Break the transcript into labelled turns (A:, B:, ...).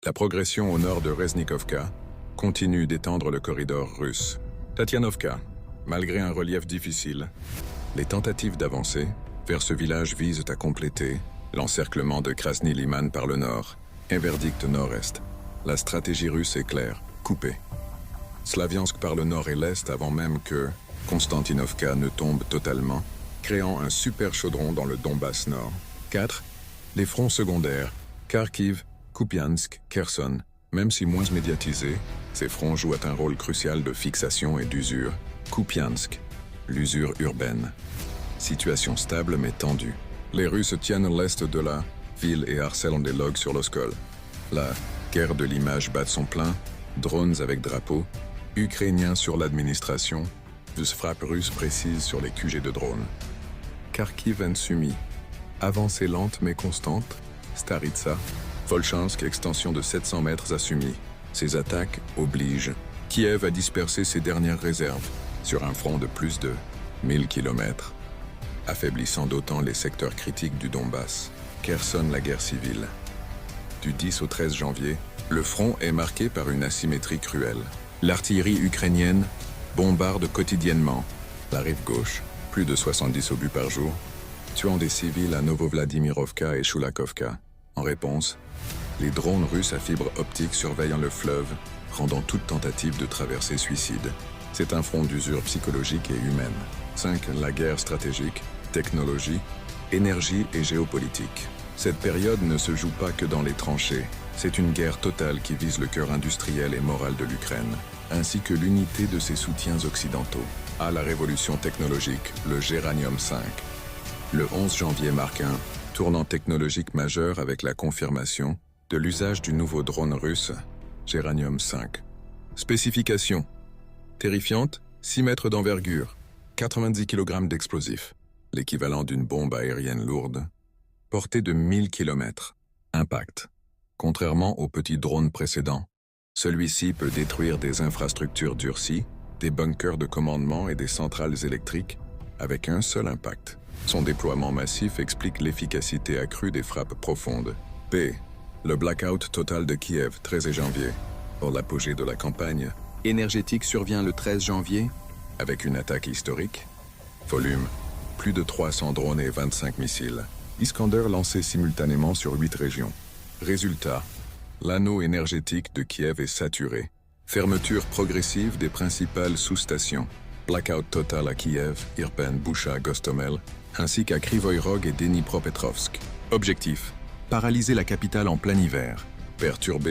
A: La progression au nord de Reznikovka continue d'étendre le corridor russe. Tatianovka, malgré un relief difficile, les tentatives d'avancer vers ce village visent à compléter l'encerclement de Krasny Liman par le nord, un verdict nord-est. La stratégie russe est claire, coupée. Slaviansk par le nord et l'est avant même que Konstantinovka ne tombe totalement, créant un super chaudron dans le Donbass nord. 4. Les fronts secondaires, Kharkiv, Kupiansk, Kherson. Même si moins médiatisés, ces fronts jouent un rôle crucial de fixation et d'usure. Kupiansk, l'usure urbaine. Situation stable mais tendue. Les Russes tiennent l'est de la ville et harcèlent des logs sur l'Oskol. La guerre de l'image bat son plein, drones avec drapeaux, Ukrainiens sur l'administration, frappe russe précise sur les QG de drones. Kharkiv and Sumy, avancée lente mais constante, Staritsa, Volchansk, extension de 700 mètres à Sumy. Ces attaques obligent Kiev à disperser ses dernières réserves sur un front de plus de 1000 km, affaiblissant d'autant les secteurs critiques du Donbass. Kherson, la guerre civile. Du 10 au 13 janvier, le front est marqué par une asymétrie cruelle. L'artillerie ukrainienne bombarde quotidiennement la rive gauche, plus de 70 obus par jour, tuant des civils à Novovladimirovka et Shulakovka. En réponse, les drones russes à fibre optique surveillant le fleuve, rendant toute tentative de traversée suicide. C'est un front d'usure psychologique et humaine. 5. La guerre stratégique, technologie, énergie et géopolitique. Cette période ne se joue pas que dans les tranchées. C'est une guerre totale qui vise le cœur industriel et moral de l'Ukraine, ainsi que l'unité de ses soutiens occidentaux. À la révolution technologique, le Géranium 5. Le 11 janvier marque un tournant technologique majeur avec la confirmation de l'usage du nouveau drone russe, Géranium 5. Spécifications. Terrifiante, 6 mètres d'envergure, 90 kg d'explosifs, l'équivalent d'une bombe aérienne lourde, portée de 1000 km. Impact. Contrairement aux petits drones précédents, celui-ci peut détruire des infrastructures durcies, des bunkers de commandement et des centrales électriques avec un seul impact. Son déploiement massif explique l'efficacité accrue des frappes profondes. P. Le blackout total de Kiev, 13 janvier. Pour l'apogée de la campagne énergétique survient le 13 janvier avec une attaque historique. Volume, plus de 300 drones et 25 missiles. Iskander lancés simultanément sur 8 régions. Résultat, l'anneau énergétique de Kiev est saturé. Fermeture progressive des principales sous-stations. Blackout total à Kiev, Irpin, Busha, Gostomel, ainsi qu'à Krivoy Rog et Dnipropetrovsk. Objectif, paralyser la capitale en plein hiver. Perturber